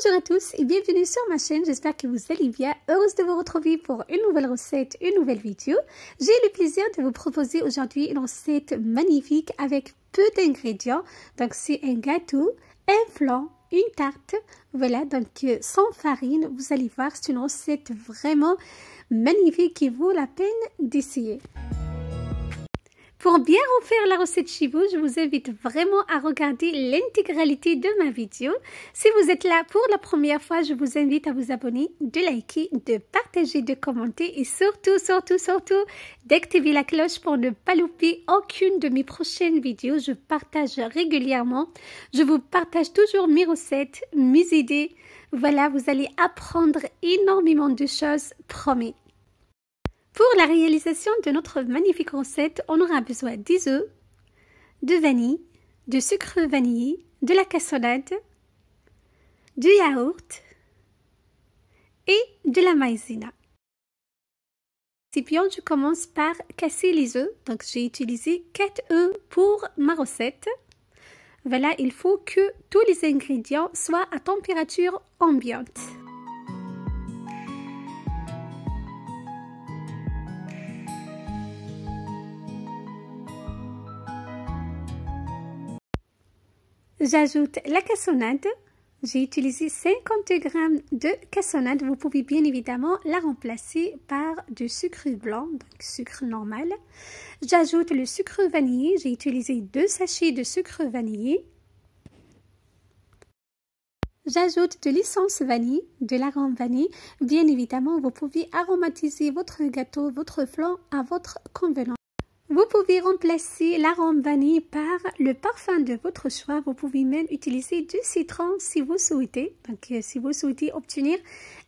Bonjour à tous et bienvenue sur ma chaîne, j'espère que vous allez bien. Heureuse de vous retrouver pour une nouvelle recette, une nouvelle vidéo. J'ai le plaisir de vous proposer aujourd'hui une recette magnifique avec peu d'ingrédients. Donc c'est un gâteau, un flan, une tarte. Voilà, donc sans farine, vous allez voir, c'est une recette vraiment magnifique qui vaut la peine d'essayer. Pour bien refaire la recette chez vous, je vous invite vraiment à regarder l'intégralité de ma vidéo. Si vous êtes là pour la première fois, je vous invite à vous abonner, de liker, de partager, de commenter et surtout, d'activer la cloche pour ne pas louper aucune de mes prochaines vidéos. Je partage régulièrement. Je vous partage toujours mes recettes, mes idées. Voilà, vous allez apprendre énormément de choses, promis. Pour la réalisation de notre magnifique recette, on aura besoin des œufs, de vanille, de sucre vanillé, de la cassonade, du yaourt et de la maïzena. Je commence par casser les œufs. Donc j'ai utilisé 4 œufs pour ma recette. Voilà, il faut que tous les ingrédients soient à température ambiante. J'ajoute la cassonade. J'ai utilisé 50 g de cassonade. Vous pouvez bien évidemment la remplacer par du sucre blanc, donc sucre normal. J'ajoute le sucre vanillé. J'ai utilisé 2 sachets de sucre vanillé. J'ajoute de l'essence vanille, de l'arôme vanille. Bien évidemment, vous pouvez aromatiser votre gâteau, votre flan à votre convenance. Vous pouvez remplacer l'arôme vanille par le parfum de votre choix. Vous pouvez même utiliser du citron si vous souhaitez. Donc, si vous souhaitez obtenir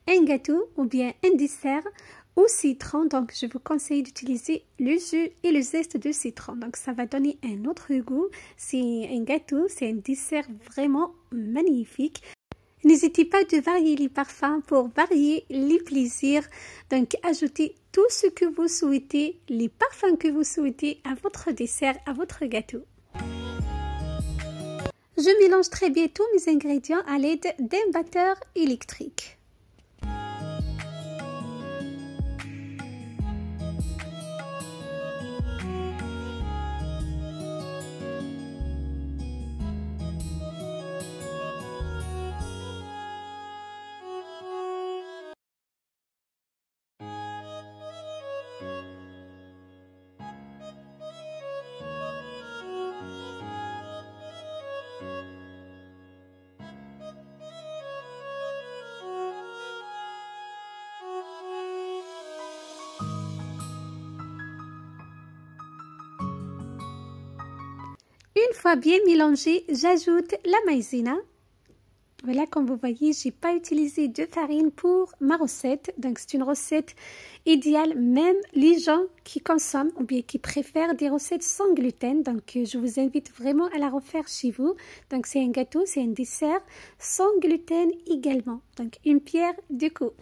un gâteau ou bien un dessert au citron, donc je vous conseille d'utiliser le jus et le zeste de citron. Donc, ça va donner un autre goût. C'est un gâteau, c'est un dessert vraiment magnifique. N'hésitez pas de varier les parfums pour varier les plaisirs. Donc, ajoutez tout ce que vous souhaitez, les parfums que vous souhaitez à votre dessert, à votre gâteau. Je mélange très bien tous mes ingrédients à l'aide d'un batteur électrique. Une fois bien mélangé, j'ajoute la maïzena. Voilà, comme vous voyez, j'ai pas utilisé de farine pour ma recette. Donc, c'est une recette idéale, même les gens qui consomment ou bien qui préfèrent des recettes sans gluten. Donc, je vous invite vraiment à la refaire chez vous. Donc, c'est un gâteau, c'est un dessert sans gluten également. Donc, une pierre de coups.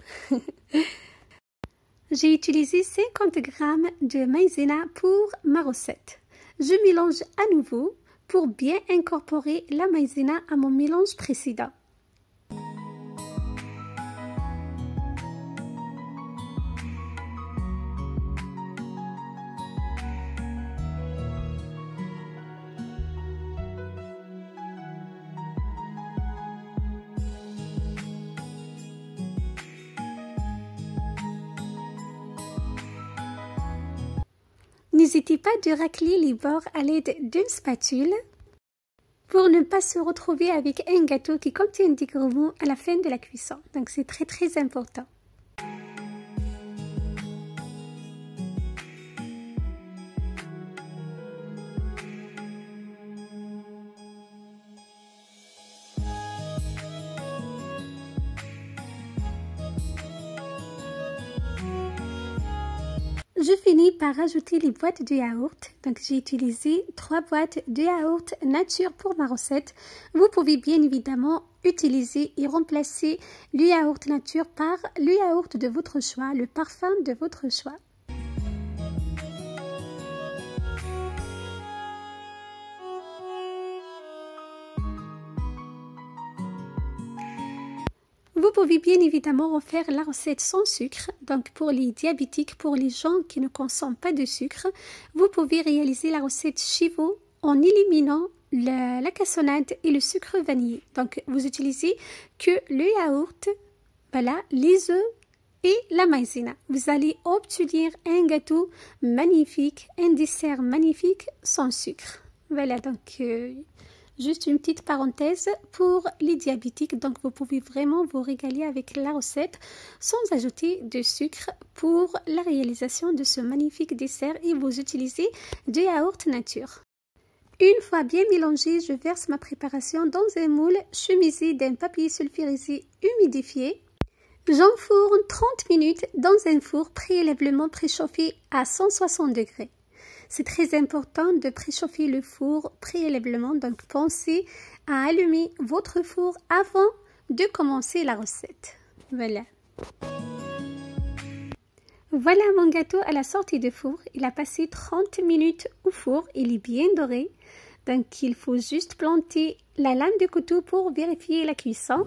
J'ai utilisé 50 g de maïzena pour ma recette. Je mélange à nouveau pour bien incorporer la maïzena à mon mélange précédent. N'hésitez pas de racler les bords à l'aide d'une spatule pour ne pas se retrouver avec un gâteau qui contient des grumeaux à la fin de la cuisson. Donc c'est très important. Je finis par ajouter les boîtes de yaourt. Donc j'ai utilisé 3 boîtes de yaourt nature pour ma recette. Vous pouvez bien évidemment utiliser et remplacer le yaourt nature par le yaourt de votre choix, le parfum de votre choix. Vous pouvez bien évidemment refaire la recette sans sucre. Donc pour les diabétiques, pour les gens qui ne consomment pas de sucre, vous pouvez réaliser la recette chez vous en éliminant la cassonade et le sucre vanillé. Donc vous utilisez que le yaourt, voilà, les œufs et la maïzena. Vous allez obtenir un gâteau magnifique, un dessert magnifique sans sucre. Voilà, donc juste une petite parenthèse pour les diabétiques. Donc vous pouvez vraiment vous régaler avec la recette sans ajouter de sucre pour la réalisation de ce magnifique dessert et vous utilisez du yaourt nature. Une fois bien mélangé, je verse ma préparation dans un moule chemisé d'un papier sulfurisé humidifié. J'enfourne 30 minutes dans un four préalablement préchauffé à 160 degrés. C'est très important de préchauffer le four préalablement, donc pensez à allumer votre four avant de commencer la recette. Voilà. Voilà mon gâteau à la sortie du four. Il a passé 30 minutes au four, il est bien doré. Donc il faut juste planter la lame de couteau pour vérifier la cuisson.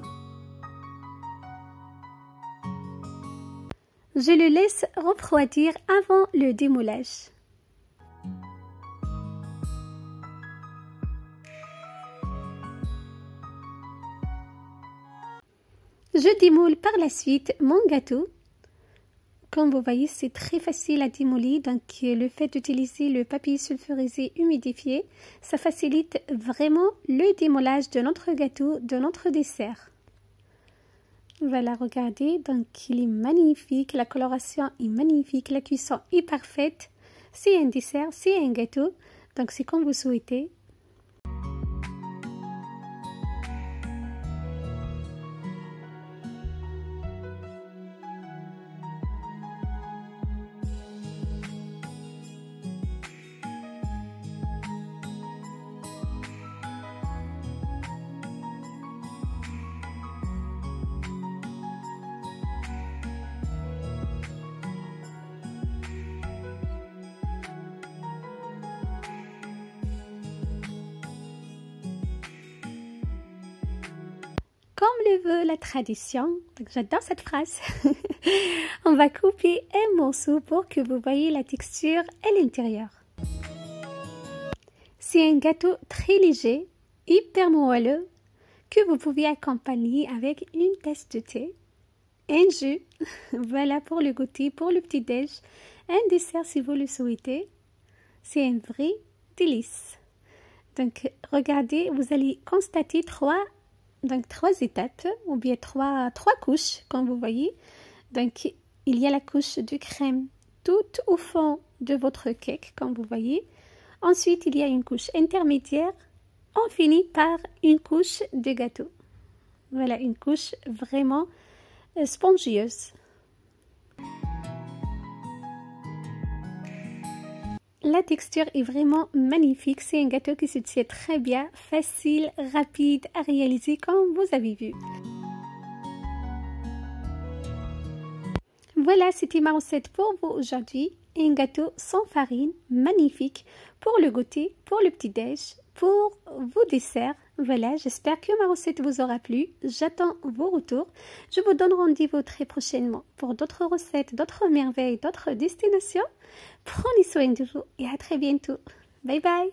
Je le laisse refroidir avant le démoulage. Je démoule par la suite mon gâteau. Comme vous voyez, c'est très facile à démouler, donc le fait d'utiliser le papier sulfurisé humidifié, ça facilite vraiment le démoulage de notre gâteau, de notre dessert. Voilà, regardez, donc il est magnifique, la coloration est magnifique, la cuisson est parfaite. C'est un dessert, c'est un gâteau, donc c'est comme vous souhaitez. Comme le veut la tradition, donc j'adore cette phrase, on va couper un morceau pour que vous voyez la texture à l'intérieur. C'est un gâteau très léger, hyper moelleux, que vous pouvez accompagner avec une tasse de thé, un jus, voilà pour le goûter, pour le petit-déj, un dessert si vous le souhaitez. C'est un vrai délice. Donc regardez, vous allez constater trois étapes ou bien trois couches comme vous voyez. Donc il y a la couche de crème tout au fond de votre cake comme vous voyez. Ensuite il y a une couche intermédiaire. On finit par une couche de gâteau. Voilà, une couche vraiment spongieuse. La texture est vraiment magnifique. C'est un gâteau qui se tient très bien, facile, rapide à réaliser comme vous avez vu. Voilà, c'était ma recette pour vous aujourd'hui. Un gâteau sans farine, magnifique pour le goûter, pour le petit-déj, pour vos desserts. Voilà, j'espère que ma recette vous aura plu. J'attends vos retours. Je vous donne rendez-vous très prochainement pour d'autres recettes, d'autres merveilles, d'autres destinations. Prenez soin de vous et à très bientôt. Bye bye.